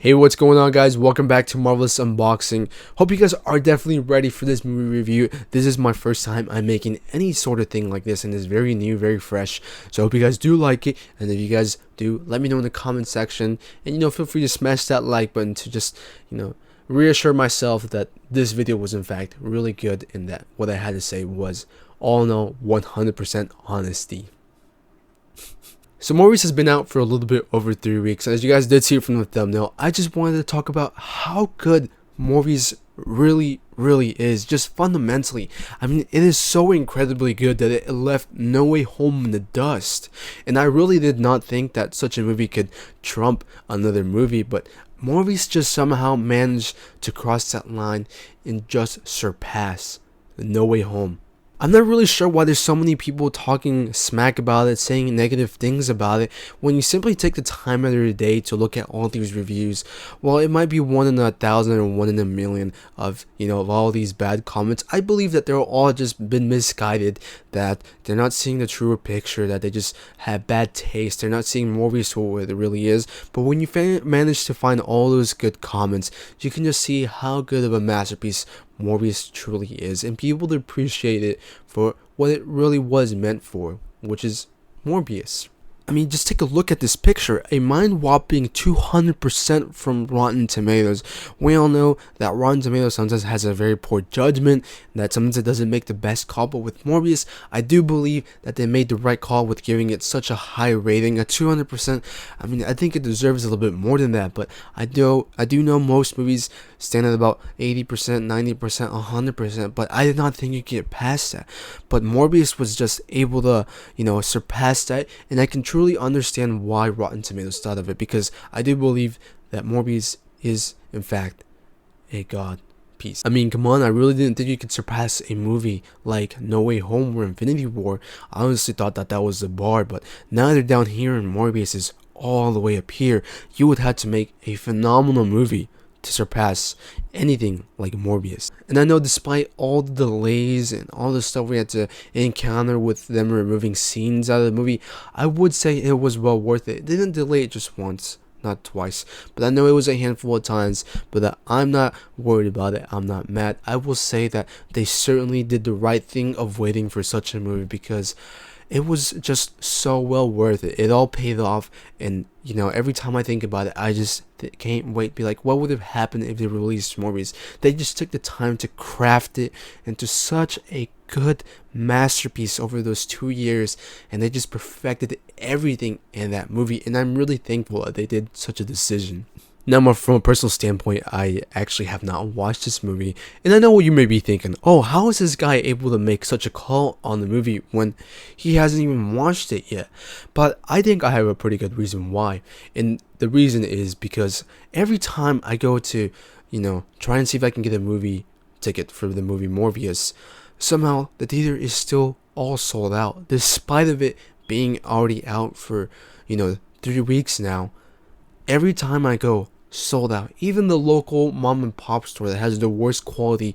Hey, what's going on, guys? Welcome back to Marvelous Unboxing. Hope you guys are definitely ready for this movie review. This is my first time I'm making any sort of thing like this, and it's very new, very fresh. So I hope you guys do like it, and if you guys do, let me know in the comment section. And feel free to smash that like button to just reassure myself that this video was in fact really good, and that what I had to say was all in all 100% honesty. So Morbius has been out for a little bit over 3 weeks. As you guys did see from the thumbnail, I just wanted to talk about how good Morbius really is, just fundamentally. I mean, it is so incredibly good that it left No Way Home in the dust. And I really did not think that such a movie could trump another movie, but Morbius just somehow managed to cross that line and just surpass No Way Home. I'm not really sure why there's so many people talking smack about it, saying negative things about it, when you simply take the time out of your day to look at all these reviews. While it might be 1 in 1,000 or 1 in a million of all these bad comments, I believe that they're all just been misguided, that they're not seeing the truer picture, that they just have bad taste, they're not seeing Morbius for what it really is. But when you manage to find all those good comments, you can just see how good of a masterpiece Morbius truly is, and be able to appreciate it for what it really was meant for, which is Morbius. I mean, just take a look at this picture, a mind-whopping 200% from Rotten Tomatoes. We all know that Rotten Tomatoes sometimes has a very poor judgment, that sometimes it doesn't make the best call, but with Morbius, I do believe that they made the right call with giving it such a high rating, a 200%. I mean, I think it deserves a little bit more than that, but I do know most movies stand at about 80%, 90%, 100%, but I did not think you could get past that. But Morbius was just able to, surpass that, and I can truly understand why Rotten Tomatoes thought of it, because I do believe that Morbius is, in fact, a god piece. I mean, come on, I really didn't think you could surpass a movie like No Way Home or Infinity War. I honestly thought that was the bar, but now they're down here and Morbius is all the way up here. You would have to make a phenomenal movie to surpass anything like Morbius. And I know despite all the delays and all the stuff we had to encounter with them removing scenes out of the movie, I would say it was well worth it. They didn't delay it just once, not twice, but I know it was a handful of times, but I'm not worried about it. I'm not mad. I will say that they certainly did the right thing of waiting for such a movie, because it was just so well worth it. It all paid off, and every time I think about it, I just can't wait to be like, what would have happened if they released Morbius? They just took the time to craft it into such a good masterpiece over those 2 years, and they just perfected everything in that movie, and I'm really thankful that they did such a decision. Now, from a personal standpoint, I actually have not watched this movie, and I know what you may be thinking. Oh, how is this guy able to make such a call on the movie when he hasn't even watched it yet? But I think I have a pretty good reason why, and the reason is because every time I go to, try and see if I can get a movie ticket for the movie Morbius, somehow the theater is still all sold out, despite of it being already out for, 3 weeks now. Every time I go, sold out. Even the local mom and pop store that has the worst quality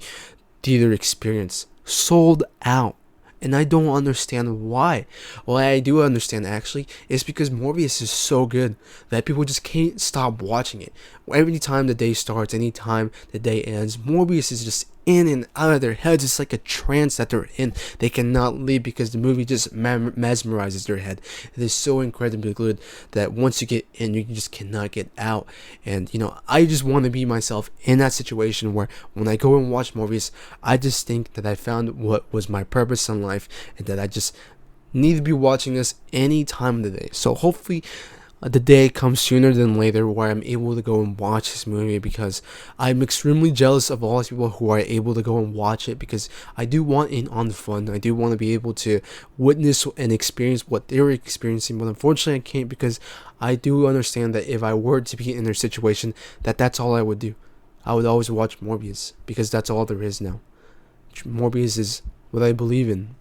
theater experience, sold out. And I don't understand why. Well, I do understand actually. It's because Morbius is so good that people just can't stop watching it. Every time the day starts, any time the day ends, Morbius is just in and out of their heads. It's like a trance that they're in. They cannot leave because the movie just mesmerizes their head. It is so incredibly good that once you get in, you just cannot get out. And I just want to be myself in that situation where when I go and watch Morbius, I just think that I found what was my purpose in life, and that I just need to be watching this any time of the day. So hopefully the day comes sooner than later where I'm able to go and watch this movie, because I'm extremely jealous of all these people who are able to go and watch it, because I do want in on the fun. I do want to be able to witness and experience what they're experiencing, but unfortunately I can't, because I do understand that if I were to be in their situation, that's all I would do. I would always watch Morbius, because that's all there is now. Morbius is what I believe in.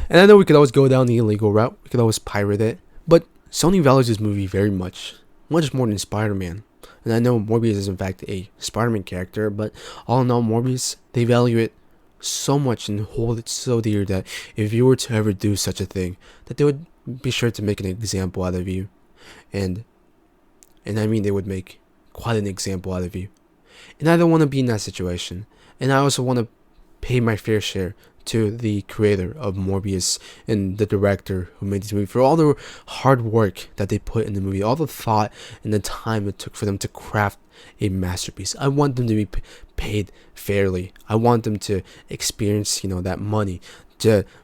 And I know we could always go down the illegal route, we could always pirate it, but Sony values this movie very much more than Spider-Man. And I know Morbius is in fact a Spider-Man character, but all in all, Morbius, they value it so much and hold it so dear that if you were to ever do such a thing, that they would be sure to make an example out of you. And I mean, they would make quite an example out of you. And I don't want to be in that situation. And I also want to pay my fair share to the creator of Morbius and the director who made this movie for all the hard work that they put in the movie, all the thought and the time it took for them to craft a masterpiece. I want them to be paid fairly. I want them to experience, that money.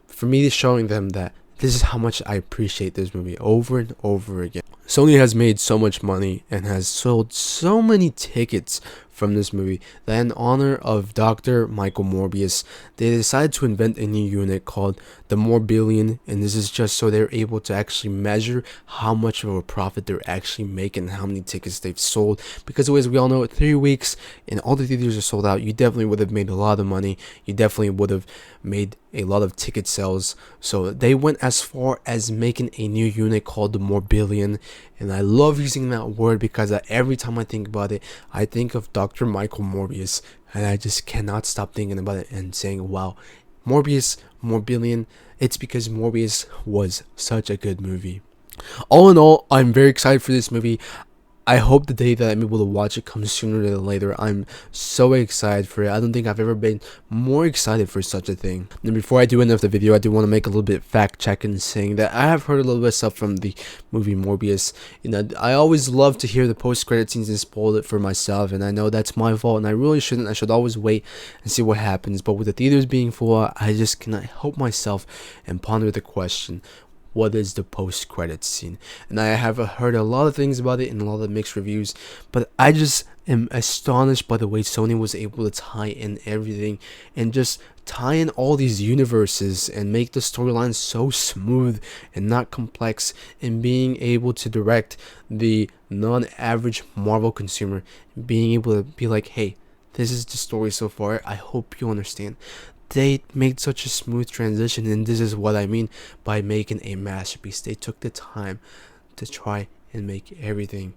For me to showing them that this is how much I appreciate this movie over and over again. Sony has made so much money and has sold so many tickets from this movie that in honor of Dr. Michael Morbius, they decided to invent a new unit called the Morbillion, and this is just so they're able to actually measure how much of a profit they're actually making and how many tickets they've sold. Because as we all know, 3 weeks and all the theaters are sold out, you definitely would have made a lot of money. You definitely would have made a lot of ticket sales. So they went as far as making a new unit called the Morbillion, and I love using that word because every time I think about it, I think of Dr. Michael Morbius, and I just cannot stop thinking about it and saying, wow, Morbillion, it's because Morbius was such a good movie. All in all, I'm very excited for this movie. I hope the day that I'm able to watch it comes sooner than later. I'm so excited for it. I don't think I've ever been more excited for such a thing. And before I do end of the video, I do want to make a little bit fact checking, saying that I have heard a little bit of stuff from the movie Morbius. I always love to hear the post-credit scenes and spoil it for myself, and I know that's my fault, and I really shouldn't. I should always wait and see what happens. But with the theaters being full, I just cannot help myself and ponder the question: what is the post-credits scene? And I have heard a lot of things about it and a lot of mixed reviews, but I just am astonished by the way Sony was able to tie in everything and just tie in all these universes and make the storyline so smooth and not complex, and being able to direct the non-average Marvel consumer, being able to be like, hey, this is the story so far, I hope you understand. They made such a smooth transition, and this is what I mean by making a masterpiece. They took the time to try and make everything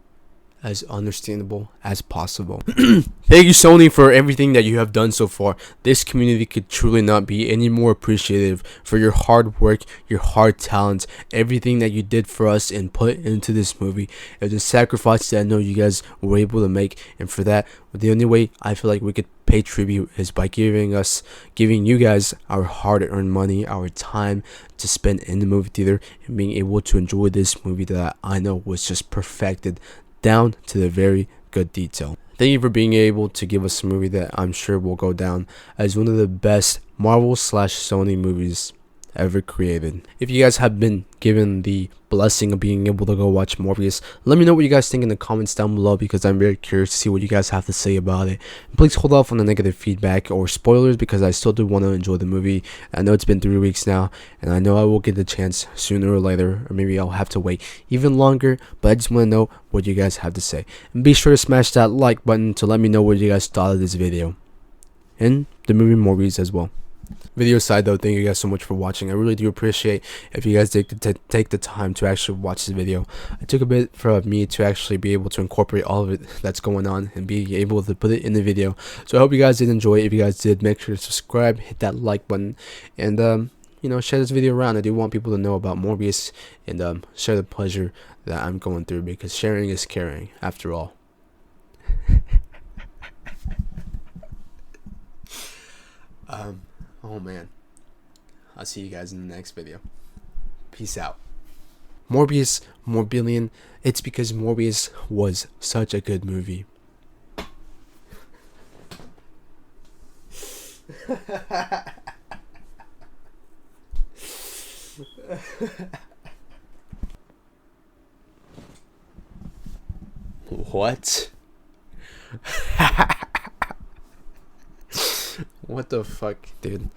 as understandable as possible. Thank you, Sony, for everything that you have done so far. This community could truly not be any more appreciative for your hard work, your hard talents, everything that you did for us and put into this movie. It was a sacrifice that I know you guys were able to make, and for that, the only way I feel like we could pay tribute is by giving you guys our hard-earned money, our time to spend in the movie theater, and being able to enjoy this movie that I know was just perfected down to the very good detail. Thank you for being able to give us a movie that I'm sure will go down as one of the best Marvel/Sony movies ever created. If you guys have been given the blessing of being able to go watch Morbius, let me know what you guys think in the comments down below, because I'm very curious to see what you guys have to say about it. And please hold off on the negative feedback or spoilers, because I still do want to enjoy the movie. I know it's been 3 weeks now, and I know I will get the chance sooner or later, or maybe I'll have to wait even longer, but I just want to know what you guys have to say. And be sure to smash that like button to let me know what you guys thought of this video and the movie Morbius as well. Video aside though, thank you guys so much for watching. I really do appreciate if you guys take the time to actually watch this video. It took a bit for me to actually be able to incorporate all of it that's going on and be able to put it in the video. So I hope you guys did enjoy it. If you guys did, make sure to subscribe, hit that like button, and share this video around. I do want people to know about Morbius and share the pleasure that I'm going through, because sharing is caring after all. Oh man, I'll see you guys in the next video. Peace out. Morbillion, it's because Morbius was such a good movie. What? What the fuck, dude?